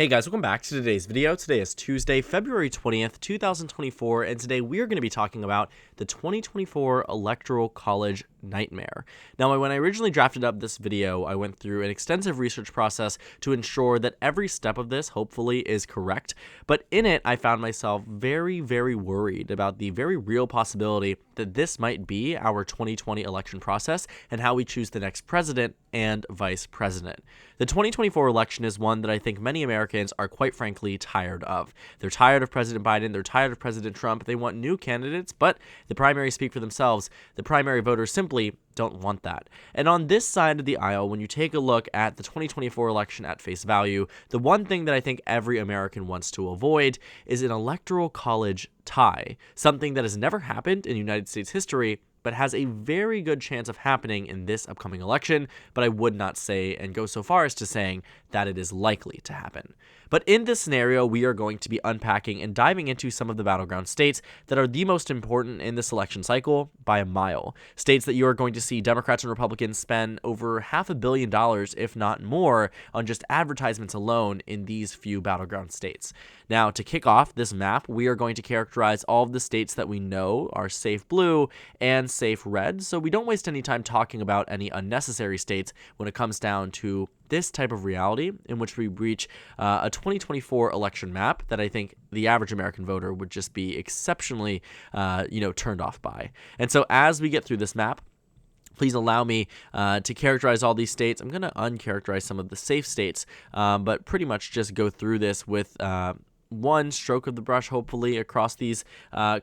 Hey guys, welcome back to today's video. Today is Tuesday, February 20th, 2024, and today we are going to be talking about the 2024 Electoral College nightmare. Now, when I originally drafted up this video, I went through an extensive research process to ensure that every step of this, hopefully, is correct, but in it, I found myself very, very worried about the very real possibility that this might be our 2020 election process and how we choose the next president and vice president. The 2024 election is one that I think many Americans are quite frankly tired of. They're tired of President Biden, they're tired of President Trump, they want new candidates, but the primaries speak for themselves. The primary voters simply don't want that. And on this side of the aisle, when you take a look at the 2024 election at face value, the one thing that I think every American wants to avoid is an electoral college tie, something that has never happened in United States history, but has a very good chance of happening in this upcoming election, but I would not say and go so far as to saying that it is likely to happen. But in this scenario, we are going to be unpacking and diving into some of the battleground states that are the most important in this election cycle by a mile. States that you are going to see Democrats and Republicans spend over $500 million, if not more, on just advertisements alone in these few battleground states. Now, to kick off this map, we are going to characterize all of the states that we know are safe blue and safe red, so we don't waste any time talking about any unnecessary states when it comes down to this type of reality in which we reach a 2024 election map that I think the average American voter would just be exceptionally, turned off by. And so as we get through this map, please allow me to characterize all these states. I'm going to uncharacterize some of the safe states, but pretty much just go through this with one stroke of the brush, hopefully, across these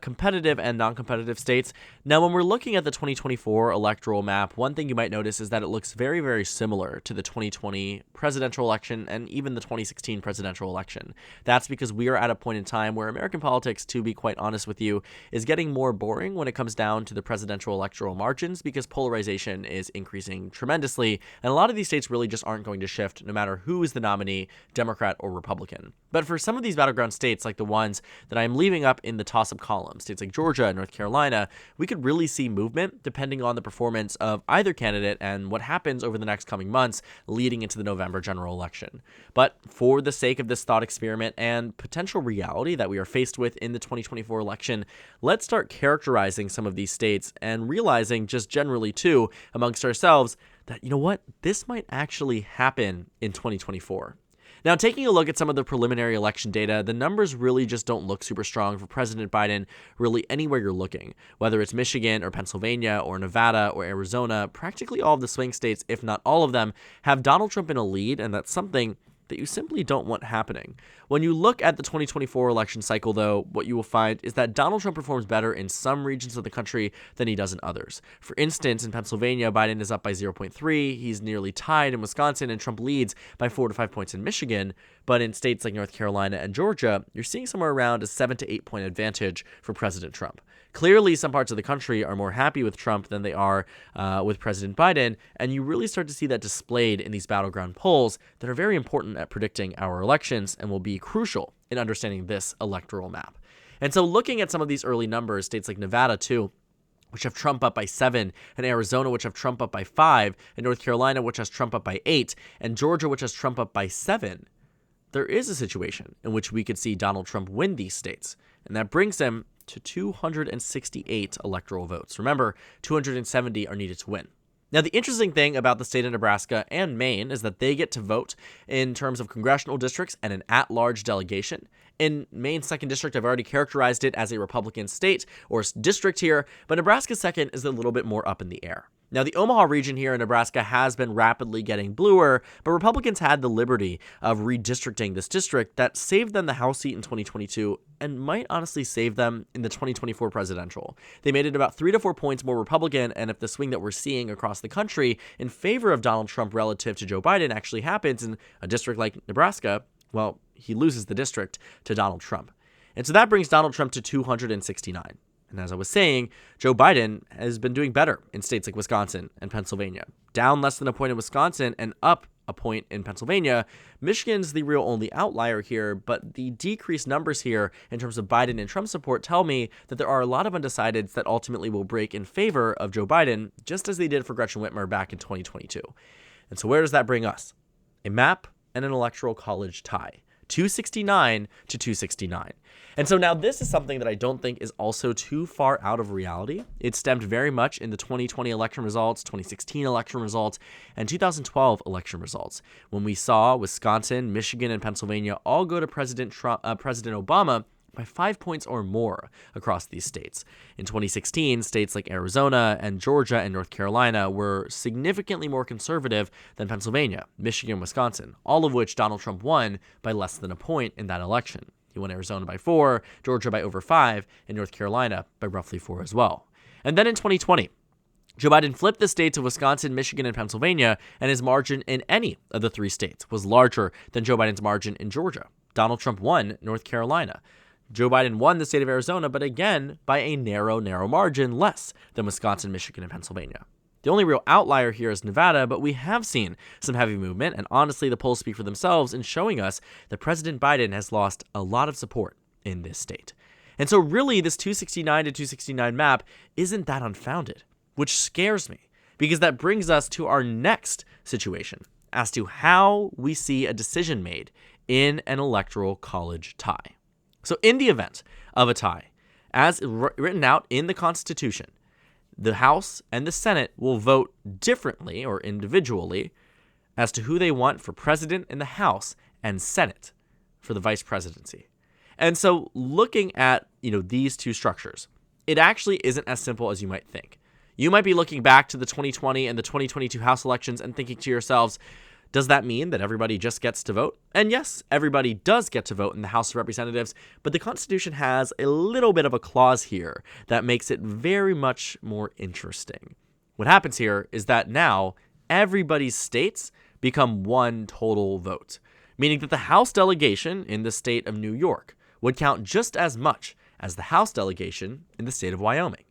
competitive and non-competitive states. Now, when we're looking at the 2024 electoral map, one thing you might notice is that it looks very, very similar to the 2020 presidential election and even the 2016 presidential election. That's because we are at a point in time where American politics, to be quite honest with you, is getting more boring when it comes down to the presidential electoral margins because polarization is increasing tremendously, and a lot of these states really just aren't going to shift no matter who is the nominee, Democrat or Republican. But for some of these battleground states, like the ones that I'm leaving up in the toss-up column, states like Georgia and North Carolina, we could really see movement depending on the performance of either candidate and what happens over the next coming months leading into the November general election. But for the sake of this thought experiment and potential reality that we are faced with in the 2024 election, let's start characterizing some of these states and realizing just generally too amongst ourselves that, you know what, this might actually happen in 2024. Now, taking a look at some of the preliminary election data, the numbers really just don't look super strong for President Biden really anywhere you're looking. Whether it's Michigan or Pennsylvania or Nevada or Arizona, practically all of the swing states, if not all of them, have Donald Trump in a lead, and that's something that you simply don't want happening. When you look at the 2024 election cycle, though, what you will find is that Donald Trump performs better in some regions of the country than he does in others. For instance, in Pennsylvania, Biden is up by 0.3, he's nearly tied in Wisconsin, and Trump leads by 4 to 5 points in Michigan. But in states like North Carolina and Georgia, you're seeing somewhere around a 7 to 8 point advantage for President Trump. Clearly, some parts of the country are more happy with Trump than they are with President Biden, and you really start to see that displayed in these battleground polls that are very important at predicting our elections and will be crucial in understanding this electoral map. And so looking at some of these early numbers, states like Nevada too, which have Trump up by 7, and Arizona, which have Trump up by 5, and North Carolina, which has Trump up by 8, and Georgia, which has Trump up by 7, there is a situation in which we could see Donald Trump win these states, and that brings him to 268 electoral votes. Remember, 270 are needed to win. Now, the interesting thing about the state of Nebraska and Maine is that they get to vote in terms of congressional districts and an at-large delegation. In Maine's 2nd district, I've already characterized it as a Republican state or district here, but Nebraska's 2nd is a little bit more up in the air. Now, the Omaha region here in Nebraska has been rapidly getting bluer, but Republicans had the liberty of redistricting this district that saved them the House seat in 2022 and might honestly save them in the 2024 presidential. They made it about 3 to 4 points more Republican, and if the swing that we're seeing across the country in favor of Donald Trump relative to Joe Biden actually happens in a district like Nebraska, well, he loses the district to Donald Trump. And so that brings Donald Trump to 269. And as I was saying, Joe Biden has been doing better in states like Wisconsin and Pennsylvania. Down less than a point in Wisconsin and up a point in Pennsylvania. Michigan's the real only outlier here, but the decreased numbers here in terms of Biden and Trump support tell me that there are a lot of undecideds that ultimately will break in favor of Joe Biden, just as they did for Gretchen Whitmer back in 2022. And so where does that bring us? A map and an electoral college tie. 269 to 269. And so now this is something that I don't think is also too far out of reality. It stemmed very much in the 2020 election results, 2016 election results, and 2012 election results, when we saw Wisconsin, Michigan, and Pennsylvania all go to President Obama by 5 points or more across these states. In 2016, states like Arizona and Georgia and North Carolina were significantly more conservative than Pennsylvania, Michigan, and Wisconsin, all of which Donald Trump won by less than a point in that election. He won Arizona by 4, Georgia by over 5, and North Carolina by roughly 4 as well. And then in 2020, Joe Biden flipped the state to Wisconsin, Michigan, and Pennsylvania, and his margin in any of the 3 states was larger than Joe Biden's margin in Georgia. Donald Trump won North Carolina. Joe Biden won the state of Arizona, but again, by a narrow margin, less than Wisconsin, Michigan, and Pennsylvania. The only real outlier here is Nevada, but we have seen some heavy movement, and honestly, the polls speak for themselves in showing us that President Biden has lost a lot of support in this state. And so really, this 269 to 269 map isn't that unfounded, which scares me, because that brings us to our next situation as to how we see a decision made in an electoral college tie. So in the event of a tie, as written out in the Constitution, the House and the Senate will vote differently or individually as to who they want for president in the House and Senate for the vice presidency. And so looking at, these two structures, it actually isn't as simple as you might think. You might be looking back to the 2020 and the 2022 House elections and thinking to yourselves, does that mean that everybody just gets to vote? And yes, everybody does get to vote in the House of Representatives, but the Constitution has a little bit of a clause here that makes it very much more interesting. What happens here is that now everybody's states become one total vote, meaning that the House delegation in the state of New York would count just as much as the House delegation in the state of Wyoming,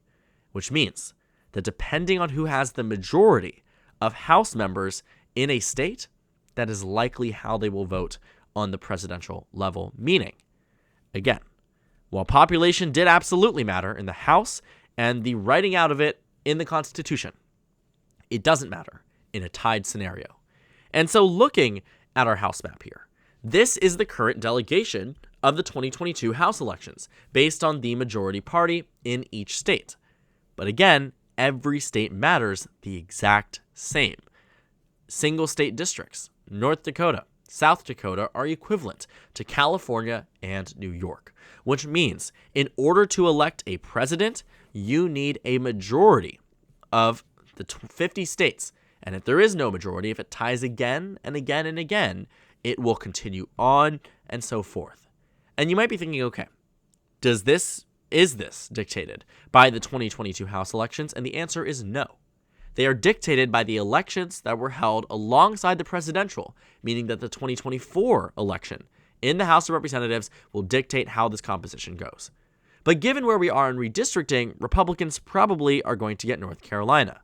which means that depending on who has the majority of House members in a state, that is likely how they will vote on the presidential level. Meaning, again, while population did absolutely matter in the House and the writing out of it in the Constitution, it doesn't matter in a tied scenario. And so looking at our House map here, this is the current delegation of the 2022 House elections based on the majority party in each state. But again, every state matters the exact same. Single state districts, North Dakota, South Dakota are equivalent to California and New York, which means in order to elect a president, you need a majority of the 50 states. And if there is no majority, if it ties again and again and again, it will continue on and so forth. And you might be thinking, okay, is this dictated by the 2022 House elections? And the answer is no. They are dictated by the elections that were held alongside the presidential, meaning that the 2024 election in the House of Representatives will dictate how this composition goes. But given where we are in redistricting, Republicans probably are going to get North Carolina.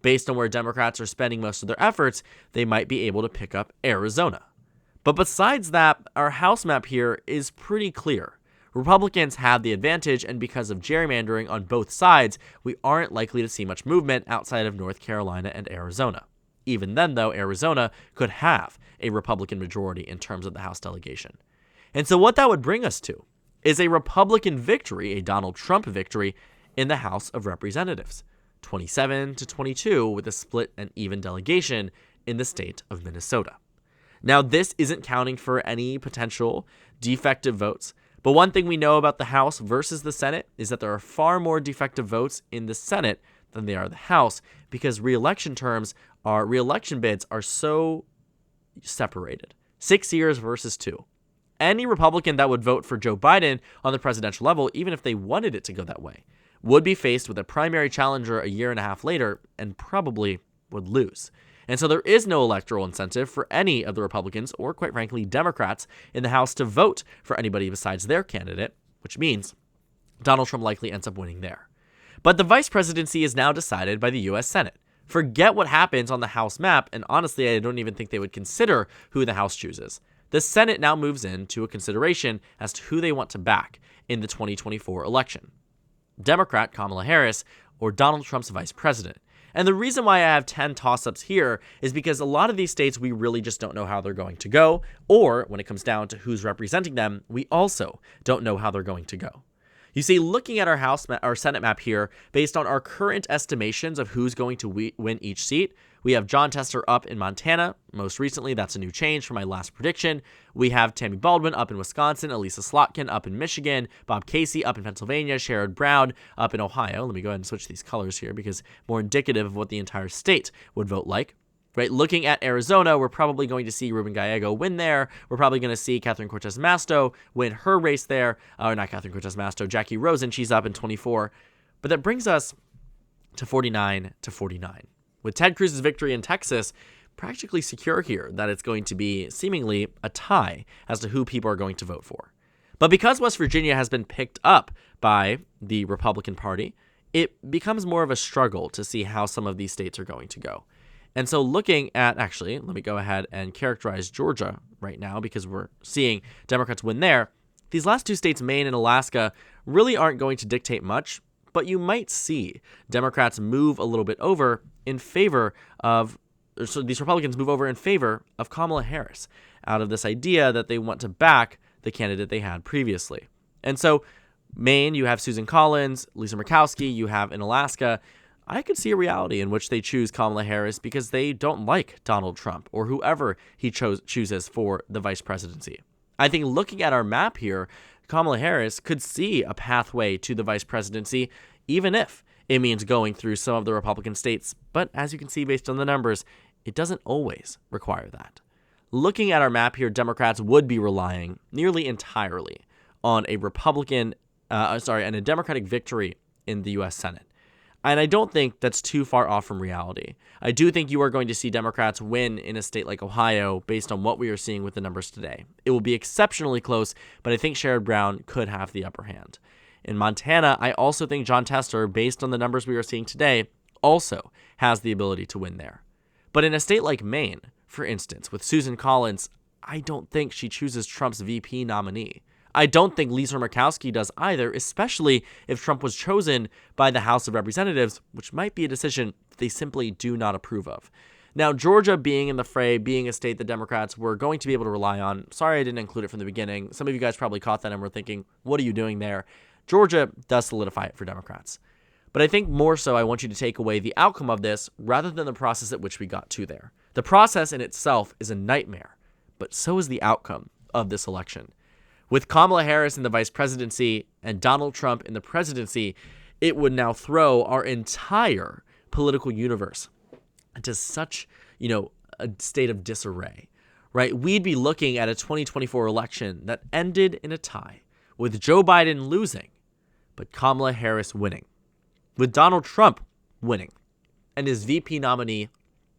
Based on where Democrats are spending most of their efforts, they might be able to pick up Arizona. But besides that, our House map here is pretty clear. Republicans have the advantage, and because of gerrymandering on both sides, we aren't likely to see much movement outside of North Carolina and Arizona. Even then, though, Arizona could have a Republican majority in terms of the House delegation. And so what that would bring us to is a Republican victory, a Donald Trump victory, in the House of Representatives, 27 to 22, with a split and even delegation in the state of Minnesota. Now, this isn't counting for any potential defective votes. But one thing we know about the House versus the Senate is that there are far more defective votes in the Senate than there are the House, because reelection bids are so separated. 6 years versus 2. Any Republican that would vote for Joe Biden on the presidential level, even if they wanted it to go that way, would be faced with a primary challenger a year and a half later and probably would lose. And so there is no electoral incentive for any of the Republicans, or quite frankly, Democrats in the House to vote for anybody besides their candidate, which means Donald Trump likely ends up winning there. But the vice presidency is now decided by the U.S. Senate. Forget what happens on the House map, and honestly, I don't even think they would consider who the House chooses. The Senate now moves into a consideration as to who they want to back in the 2024 election. Democrat Kamala Harris or Donald Trump's vice president. And the reason why I have 10 toss-ups here is because a lot of these states, we really just don't know how they're going to go, or when it comes down to who's representing them, we also don't know how they're going to go. You see, looking at our Senate map here, based on our current estimations of who's going to win each seat, we have Jon Tester up in Montana. Most recently, that's a new change from my last prediction. We have Tammy Baldwin up in Wisconsin, Elisa Slotkin up in Michigan, Bob Casey up in Pennsylvania, Sherrod Brown up in Ohio. Let me go ahead and switch these colors here because more indicative of what the entire state would vote like. Right, looking at Arizona, we're probably going to see Ruben Gallego win there. We're probably going to see Catherine Cortez Masto win her race there. Or not Catherine Cortez Masto, Jackie Rosen, she's up in 24. But that brings us to 49 to 49. With Ted Cruz's victory in Texas practically secure here that it's going to be seemingly a tie as to who people are going to vote for. But because West Virginia has been picked up by the Republican Party, it becomes more of a struggle to see how some of these states are going to go. And so looking at, actually, let me go ahead and characterize Georgia right now because we're seeing Democrats win there. These last two states, Maine and Alaska, really aren't going to dictate much, but you might see Democrats move a little bit over in favor of, so these Republicans move over in favor of Kamala Harris out of this idea that they want to back the candidate they had previously. And so Maine, you have Susan Collins, Lisa Murkowski, you have in Alaska, I could see a reality in which they choose Kamala Harris because they don't like Donald Trump or whoever he chooses for the vice presidency. I think looking at our map here, Kamala Harris could see a pathway to the vice presidency, even if it means going through some of the Republican states. But as you can see based on the numbers, it doesn't always require that. Looking at our map here, Democrats would be relying nearly entirely on a and a Democratic victory in the U.S. Senate. And I don't think that's too far off from reality. I do think you are going to see Democrats win in a state like Ohio based on what we are seeing with the numbers today. It will be exceptionally close, but I think Sherrod Brown could have the upper hand. In Montana, I also think Jon Tester, based on the numbers we are seeing today, also has the ability to win there. But in a state like Maine, for instance, with Susan Collins, I don't think she chooses Trump's VP nominee. I don't think Lisa Murkowski does either, especially if Trump was chosen by the House of Representatives, which might be a decision they simply do not approve of. Now, Georgia being in the fray, being a state that Democrats were going to be able to rely on, sorry I didn't include it from the beginning. Some of you guys probably caught that and were thinking, what are you doing there? Georgia does solidify it for Democrats. But I think more so I want you to take away the outcome of this rather than the process at which we got to there. The process in itself is a nightmare, but so is the outcome of this election. With Kamala Harris in the vice presidency and Donald Trump in the presidency, it would now throw our entire political universe into such, a state of disarray, right? We'd be looking at a 2024 election that ended in a tie, with Joe Biden losing, but Kamala Harris winning, with Donald Trump winning, and his VP nominee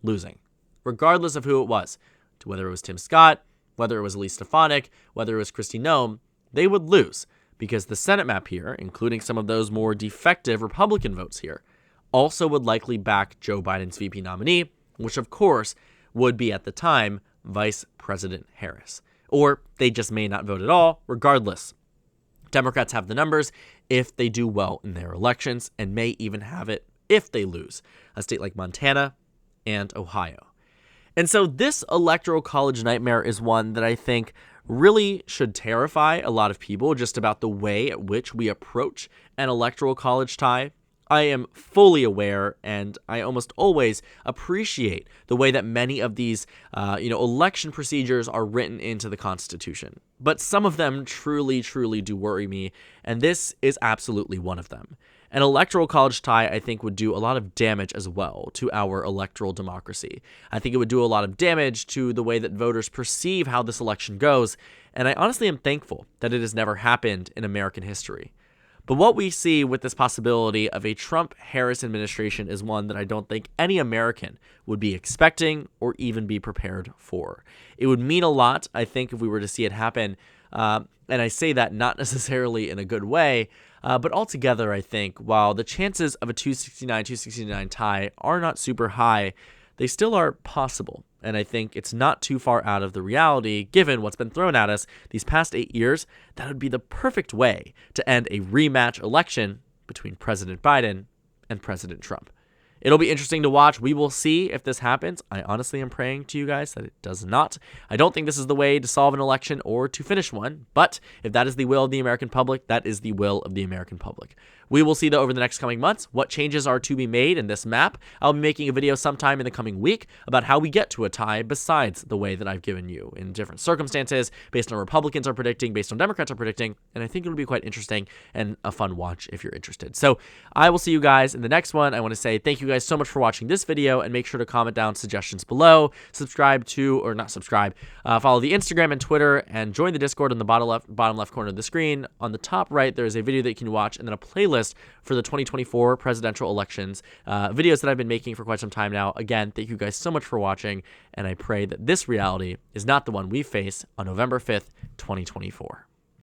losing, regardless of who it was, whether it was Tim Scott, whether it was Elise Stefanik, whether it was Kristi Noem, they would lose because the Senate map here, including some of those more defective Republican votes here, also would likely back Joe Biden's VP nominee, which of course would be at the time Vice President Harris. Or they just may not vote at all, regardless. Democrats have the numbers if they do well in their elections and may even have it if they lose a state like Montana and Ohio. And so this electoral college nightmare is one that I think really should terrify a lot of people just about the way at which we approach an electoral college tie. I am fully aware and I almost always appreciate the way that many of these, election procedures are written into the Constitution. But some of them truly, truly do worry me, and this is absolutely one of them. An electoral college tie, I think, would do a lot of damage as well to our electoral democracy. I think it would do a lot of damage to the way that voters perceive how this election goes, and I honestly am thankful that it has never happened in American history. But what we see with this possibility of a Trump-Harris administration is one that I don't think any American would be expecting or even be prepared for. It would mean a lot, I think, if we were to see it happen, and I say that not necessarily in a good way, but altogether, I think, while the chances of a 269-269 tie are not super high, they still are possible. And I think it's not too far out of the reality, given what's been thrown at us these past 8 years. That would be the perfect way to end a rematch election between President Biden and President Trump. It'll be interesting to watch. We will see if this happens. I honestly am praying to you guys that it does not. I don't think this is the way to solve an election or to finish one, but if that is the will of the American public, that is the will of the American public. We will see, though, over the next coming months what changes are to be made in this map. I'll be making a video sometime in the coming week about how we get to a tie besides the way that I've given you in different circumstances, based on what Republicans are predicting, based on Democrats are predicting, and I think it'll be quite interesting and a fun watch if you're interested. So I will see you guys in the next one. I want to say thank you guys so much for watching this video, and make sure to comment down suggestions below, subscribe to, or not subscribe, follow the Instagram and Twitter, and join the Discord in the bottom left corner of the screen. On the top right, there is a video that you can watch, and then a playlist for the 2024 presidential elections, videos that I've been making for quite some time now. Again, thank you guys so much for watching, and I pray that this reality is not the one we face on November 5th, 2024.